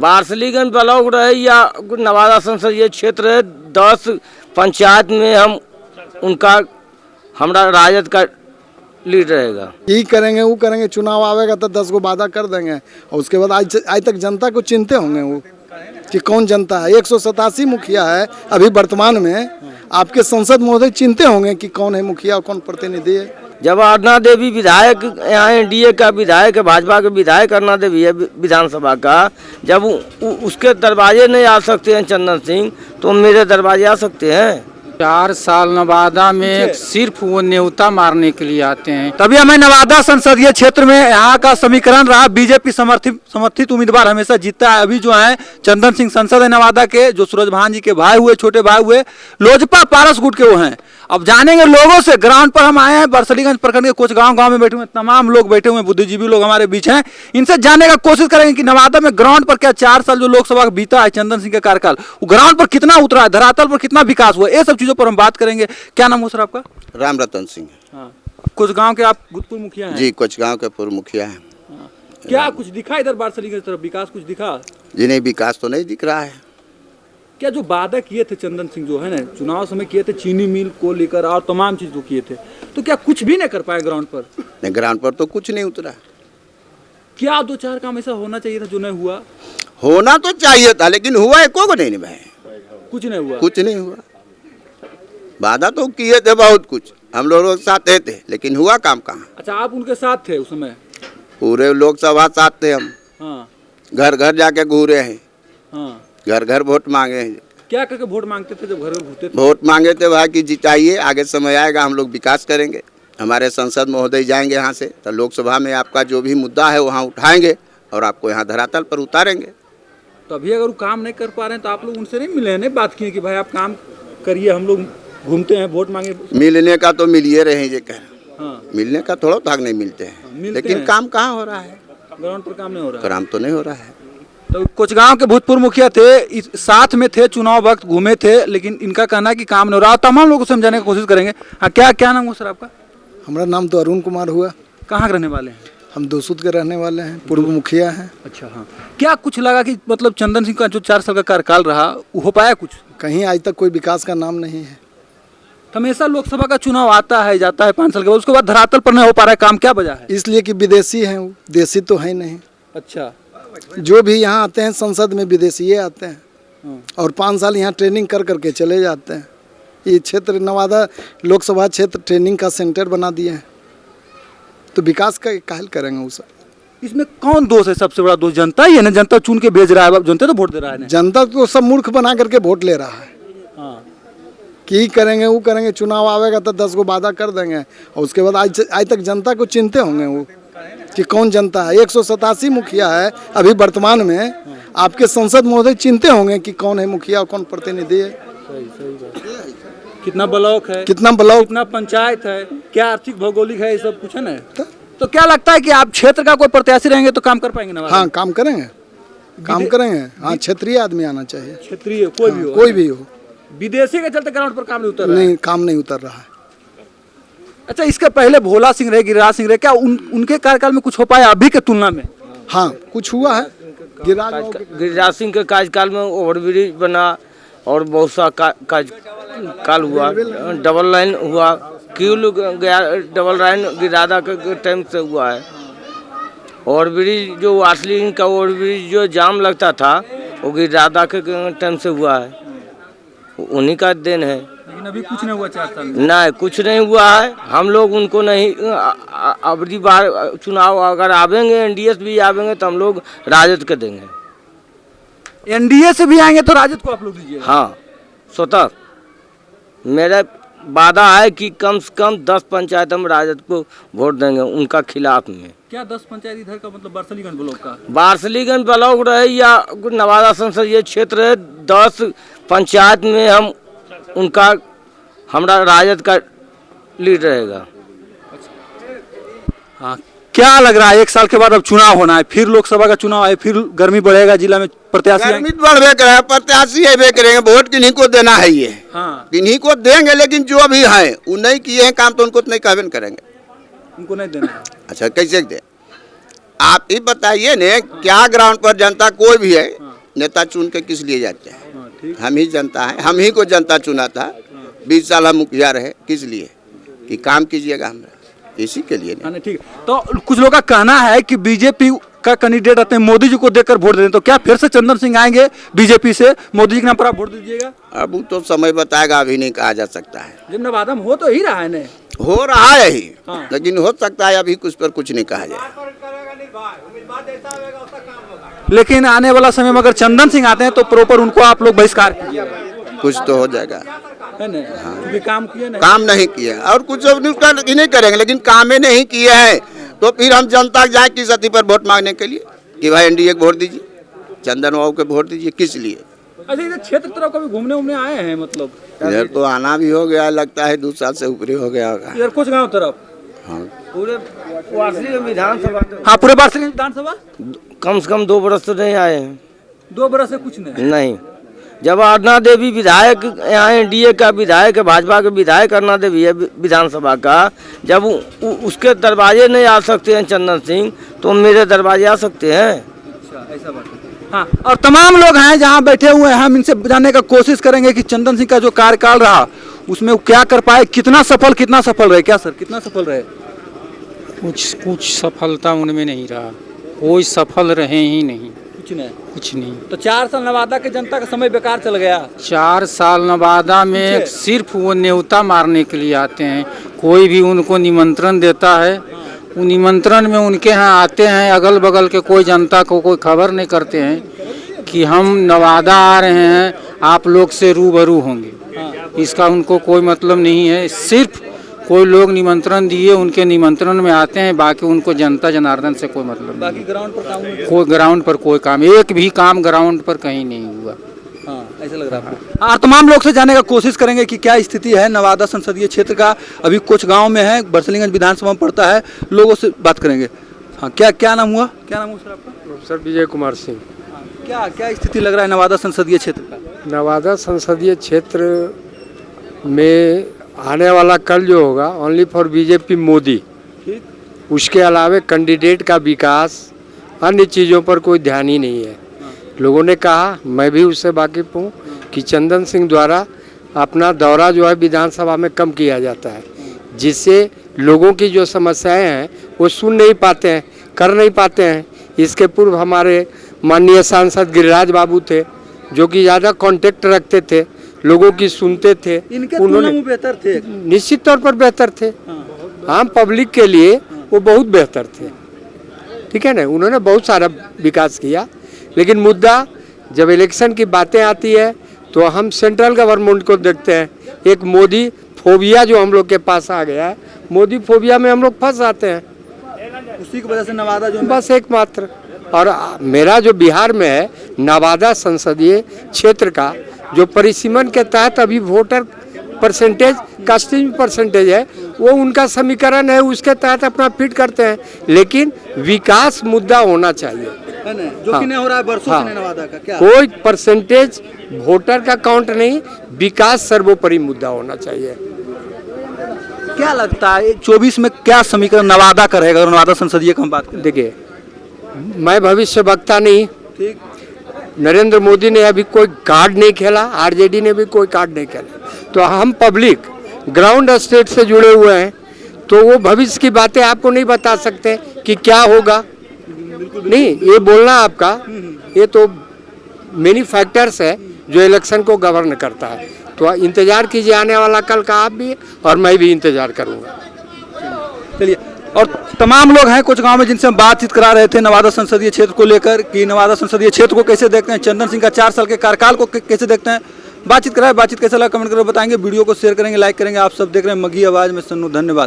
बारसलीगंज block रहे या नवादा संसदीय क्षेत्र है, 10 पंचायत में हम उनका हमारा राजद का लीड रहेगा। यही करेंगे वो करेंगे, चुनाव आवेगा तो 10 को वादा कर देंगे और उसके बाद आज तक जनता को चिंते होंगे वो कि कौन जनता है। 187 मुखिया है अभी वर्तमान में, आपके सांसद महोदय चिंते होंगे कि कौन है मुखिया और कौन प्रतिनिधि है। जब अरुणा देवी विधायक यहाँ एनडीए का विधायक है, भाजपा के विधायक अरुणा देवी है विधानसभा का, जब उसके दरवाजे नहीं आ सकते हैं चंदन सिंह, तो मेरे दरवाजे आ सकते हैं। 4 साल नवादा में सिर्फ वो न्योता मारने के लिए आते हैं। तभी हमें नवादा संसदीय क्षेत्र में यहाँ का समीकरण रहा, बीजेपी समर्थित उम्मीदवार हमेशा जीतता है। अभी जो है चंदन सिंह सांसद है नवादा के, जो सूरज भान जी के भाई हुए, छोटे भाई हुए, लोजपा पारस गुट के वो हैं। अब जानेंगे लोगों से, ग्राउंड पर हम आए हैं, बरसलीगंज प्रखंड के कुछ गांव में बैठे हुए तमाम लोग बैठे हुए, बुद्धिजीवी लोग हमारे बीच हैं। इनसे जानने का कोशिश करेंगे कि नवादा में ग्राउंड पर क्या 4 साल जो लोकसभा का बीता है चंदन सिंह का कार्यकाल, वो ग्राउंड पर कितना उतरा है, धरातल पर कितना विकास हुआ, ये सब चीजों पर हम बात करेंगे। क्या नाम हो सर आपका? राम रतन सिंह। हाँ, कुछ गांव के आप पूर्व मुखिया हैं? जी, कुछ गांव के पूर्व मुखिया हैं। क्या कुछ दिखा इधर बारसलीगंज तरफ, विकास कुछ दिखा? जी नहीं, विकास तो नहीं दिख रहा है। क्या जो वादा किए थे चंदन सिंह जो है ना, चुनाव समय किए थे, चीनी मिल को लेकर और तमाम चीज को किए थे, तो क्या कुछ भी नहीं कर पाए ग्राउंड पर? नहीं, ग्राउंड पर तो कुछ नहीं उतरा। क्या 2-4 काम ऐसा होना चाहिए था जो नहीं हुआ? होना तो चाहिए था, लेकिन हुआ एको को नहीं निभाए। कुछ नहीं हुआ। कुछ नहीं हुआ। वादा तो किए थे बहुत कुछ, हम लोग साथ थे, लेकिन हुआ काम कहाँ। अच्छा, आप उनके साथ थे उस समय? पूरे लोकसभा साथ थे हम। हाँ। घर घर जाके घूरे हैं। हाँ। घर घर वोट मांगे हैं। क्या करके वोट मांगते थे जब घर में घूमते थे? वोट मांगे थे भाई कि जिताइए, आगे समय आएगा हम लोग विकास करेंगे। हमारे संसद महोदय जाएंगे यहाँ से, तो लोकसभा में आपका जो भी मुद्दा है वहाँ उठाएंगे और आपको यहाँ धरातल पर उतारेंगे। तो अभी अगर वो काम नहीं कर पा रहे हैं तो आप लोग उनसे नहीं मिले हैं, बात किए कि भाई आप काम करिए, हम लोग घूमते हैं वोट मांगे? मिलने का तो मिलिए रहे ये कह। हाँ। मिलने का थोड़ा भाग नहीं मिलते हैं, लेकिन काम कहाँ हो रहा है? ग्राउंड पर काम नहीं हो रहा है। काम तो नहीं हो रहा है। तो कुछ गांव के भूतपूर्व मुखिया थे, साथ में थे, चुनाव वक्त घूमे थे, लेकिन इनका कहना है कि काम नहीं हो रहा। तमाम लोगों को समझाने की कोशिश करेंगे। हाँ, क्या नाम हो सर आपका? हमारा नाम तो अरुण कुमार हुआ। कहाँ के रहने वाले हैं? हम दोसूद के रहने वाले हैं, पूर्व मुखिया हैं। अच्छा। हाँ, क्या कुछ लगा कि मतलब चंदन सिंह का जो 4 साल का कार्यकाल रहा वो हो पाया कुछ? कहीं आज तक कोई विकास का नाम नहीं है। हमेशा लोकसभा का चुनाव आता है जाता है 5 साल के बाद, उसके बाद धरातल पर नहीं हो पा रहा है काम, क्या वजह है? इसलिए कि विदेशी हैं वो, देसी तो है नहीं। अच्छा। जो भी यहाँ आते हैं संसद में विदेशी आते हैं और 5 साल यहाँ ट्रेनिंग कर करके चले जाते हैं। ये क्षेत्र नवादा लोकसभा क्षेत्र ट्रेनिंग का सेंटर बना दिए हैं, तो विकास का काहल करेंगे वो सब। इसमें कौन दोष है? सबसे बड़ा दोष जनता ही है ना, जनता चुन के भेज रहा है, जनता तो वोट दे रहा है। जनता तो सब मूर्ख बना करके वोट ले रहा है। हाँ। कि करेंगे वो करेंगे, चुनाव आवेगा तो 10 को वादा कर देंगे और उसके बाद आज तक जनता को चिंते होंगे वो कि कौन जनता है। 187 मुखिया है अभी वर्तमान में, आपके सांसद महोदय चिंते होंगे कि कौन है मुखिया और कौन प्रतिनिधि है। सही बात। कितना ब्लॉक है, कितना पंचायत है, क्या आर्थिक भौगोलिक है, ये सब कुछ है ना। तो क्या लगता है कि आप क्षेत्र का कोई प्रत्याशी रहेंगे तो काम कर पाएंगे ना? हाँ, काम करेंगे। हाँ, क्षेत्रीय आदमी आना चाहिए। क्षेत्रीय कोई भी हो। विदेशी के चलते ग्राउंड पर काम नहीं उतर रहा है? नहीं, काम नहीं उतर रहा है। अच्छा, इसके पहले भोला सिंह रहे, गिरिराज सिंह रहे, क्या उनके कार्यकाल में कुछ हो पाया अभी के तुलना में? हाँ, कुछ हुआ है। गिरिराज सिंह के कार्यकाल में ओवरब्रिज बना और बहुत सा काल हुआ, डबल लाइन हुआ, क्यों गया डबल लाइन गिरादा के टाइम से हुआ है। ओवरब्रिज जो वासलिंग का ओवरब्रिज जो जाम लगता था वो गिरादा के टाइम से हुआ है, उन्हीं का देन है। लेकिन अभी कुछ नहीं हुआ 4 साल में? नहीं, कुछ नहीं हुआ है। हम लोग उनको नहीं, अबरी बार चुनाव अगर आवेंगे, एनडीए से भी आवेंगे तो हम लोग राजद के देंगे। एनडीए से भी आएंगे तो राजद को आप लोग दीजिए? हाँ, स्वतः मेरा वादा है कि कम से कम 10 पंचायत हम राजद को वोट देंगे उनका खिलाफ में। क्या 10 पंचायत इधर का मतलब बारसलीगंज ब्लॉक का? बारसलीगंज ब्लॉक रहे या नवादा संसदीय क्षेत्र है, 10 पंचायत में हम उनका हमारा राजद का लीड रहेगा। हाँ, क्या लग रहा है 1 साल के बाद अब चुनाव होना है, फिर लोकसभा का चुनाव है, फिर गर्मी बढ़ेगा जिला में, प्रत्याशी बढ़ करे, प्रत्याशी करेंगे, वोट किन्हीं को देना है ये। हाँ, किन्हीं को देंगे, लेकिन जो अभी है वो नहीं किए हैं काम तो उनको नहीं कहबे करेंगे, उनको नहीं देना है। अच्छा, कैसे दे? आप ही बताइए ने, क्या ग्राउंड पर जनता कोई भी है नेता चुन के किस लिए जाते हैं? हम ही जनता है, हम ही को जनता चुना था। 20 साल हम मुखिया रहे, किस लिए? कि काम कीजिएगा हमरा, इसी के लिए नहीं। ठीक है। तो कुछ लोगों का कहना है कि बीजेपी का कैंडिडेट आते हैं, मोदी जी को देखकर वोट देते हैं, तो क्या फिर से चंदन सिंह आएंगे बीजेपी से, मोदी जी के नाम पर आप वोट दीजिएगा? अब वो तो समय बताएगा, अभी नहीं कहा जा सकता है। जब नवादा में हो तो ही रहा है ना, हो रहा है ही, हाँ। लेकिन हो सकता है अभी कुछ पर कुछ नहीं कहा जाए। लेकिन आने वाला समय में अगर चंदन सिंह आते हैं तो प्रॉपर उनको आप लोग बहिष्कार कीजिए, कुछ तो हो जाएगा। है ना? क्योंकि काम किए ना, काम नहीं किए और कुछ अब नहीं करेंगे, लेकिन काम ही नहीं किए हैं तो फिर हम जनता जाए किस अति पर वोट मांगने के लिए कि भाई एनडीए को वोट दीजिए, चंदन बाबू को वोट दीजिए, किस लिए? अच्छा इधर क्षेत्र तरफ कभी घूमने उमने आए हैं? मतलब इधर तो आना भी हो गया, लगता है 2 साल से ऊपर हो गया होगा। इधर कुछ गांव तरफ, हाँ, पूरे वार्षिक विधानसभा हाँ पूरे वार्षिक विधानसभा कम से कम 2 बरस तो नहीं आए हैं। 2 बरस से कुछ नहीं। नहीं, जब अरुणा देवी विधायक यहाँ एनडीए का विधायक है, भाजपा के विधायक अरुणा देवी है विधानसभा का, जब उसके दरवाजे नहीं आ सकते हैं चंदन सिंह, तो मेरे दरवाजे आ सकते हैं? अच्छा ऐसा बात है। हाँ, और तमाम लोग हैं जहाँ बैठे हुए हैं, हम इनसे जानने का कोशिश करेंगे कि चंदन सिंह का जो कार्यकाल रहा उसमें वो क्या कर पाए, कितना सफल रहे। क्या सर, कितना सफल रहे? कुछ सफलता उनमें नहीं रहा, कोई सफल रहे ही नहीं, कुछ नहीं। तो 4 साल नवादा के जनता का समय बेकार चल गया। 4 साल नवादा में सिर्फ वो न्योता मारने के लिए आते हैं, कोई भी उनको निमंत्रण देता है, वो निमंत्रण में उनके यहाँ आते हैं, अगल बगल के कोई जनता को कोई खबर नहीं करते हैं कि हम नवादा आ रहे हैं, आप लोग से रूबरू होंगे। इसका उनको कोई मतलब नहीं है, सिर्फ कोई लोग निमंत्रण दिए उनके निमंत्रण में आते हैं, बाकी उनको जनता जनार्दन से कोई मतलब नहीं। बाकी ग्राउंड पर काम कोई ग्राउंड पर कोई काम, एक भी काम ग्राउंड पर कहीं नहीं हुआ। हाँ, ऐसा लग रहा है। और तमाम लोग से जानने का कोशिश करेंगे कि क्या स्थिति है नवादा संसदीय क्षेत्र का। अभी कुछ गांव में है, बरसलीगंज विधानसभा में पड़ता है, लोगों से बात करेंगे। हाँ, क्या नाम हुआ सर आपका? प्रोफेसर विजय कुमार सिंह। क्या स्थिति लग रहा है नवादा संसदीय क्षेत्र का? नवादा संसदीय क्षेत्र में आने वाला कल जो होगा ओनली फॉर बीजेपी मोदी, उसके अलावा कैंडिडेट का विकास अन्य चीज़ों पर कोई ध्यान ही नहीं है। लोगों ने कहा, मैं भी उससे वाकिफ हूँ कि चंदन सिंह द्वारा अपना दौरा जो है विधानसभा में कम किया जाता है, जिससे लोगों की जो समस्याएं हैं वो सुन नहीं पाते हैं, कर नहीं पाते हैं। इसके पूर्व हमारे माननीय सांसद गिरिराज बाबू थे, जो कि ज़्यादा कांटेक्ट रखते थे, लोगों की सुनते थे, उन्होंने बेहतर थे, निश्चित तौर पर बेहतर थे। आम पब्लिक के लिए वो बहुत बेहतर थे, ठीक है ना। उन्होंने बहुत सारा विकास किया, लेकिन मुद्दा जब इलेक्शन की बातें आती है तो हम सेंट्रल गवर्नमेंट को देखते हैं। एक मोदी फोबिया जो हम लोग के पास आ गया है, मोदी फोबिया में हम लोग फंस जाते हैं, उसी की वजह से नवादा जो बस एकमात्र। और मेरा जो बिहार में है नवादा संसदीय क्षेत्र का जो परिसीमन के तहत अभी वोटर परसेंटेज, कास्टिंग परसेंटेज है, वो उनका समीकरण है, उसके तहत अपना फिट करते हैं, लेकिन विकास मुद्दा होना चाहिए, है ना, जो कि नहीं हो रहा है बरसों से नवादा का। क्या कोई परसेंटेज वोटर का काउंट नहीं, विकास सर्वोपरि मुद्दा होना चाहिए। क्या लगता है 24 में क्या समीकरण नवादा का रहेगा? अगर नवादा संसदीय की हम बात करें, देखिए, मैं भविष्य वक्ता नहीं, ठीक, नरेंद्र मोदी ने अभी कोई कार्ड नहीं खेला, आरजेडी ने भी कोई कार्ड नहीं खेला, तो हम पब्लिक ग्राउंड स्टेट से जुड़े हुए हैं, तो वो भविष्य की बातें आपको नहीं बता सकते कि क्या होगा। नहीं, ये बोलना आपका, ये तो मेनी फैक्टर्स है जो इलेक्शन को गवर्न करता है। तो इंतजार कीजिए, आने वाला कल का आप भी और मैं भी इंतजार करूँगा। चलिए। और तमाम लोग हैं कुछ गांव में जिनसे हम बातचीत करा रहे थे नवादा संसदीय क्षेत्र को लेकर कि नवादा संसदीय क्षेत्र को कैसे देखते हैं, चंदन सिंह का 4 साल के कार्यकाल को कैसे देखते हैं। बातचीत कराए, बातचीत कैसा लगा कमेंट करके बताएंगे, वीडियो को शेयर करेंगे, लाइक करेंगे। आप सब देख रहे हैं मगी आवाज़ में सन्नू, धन्यवाद।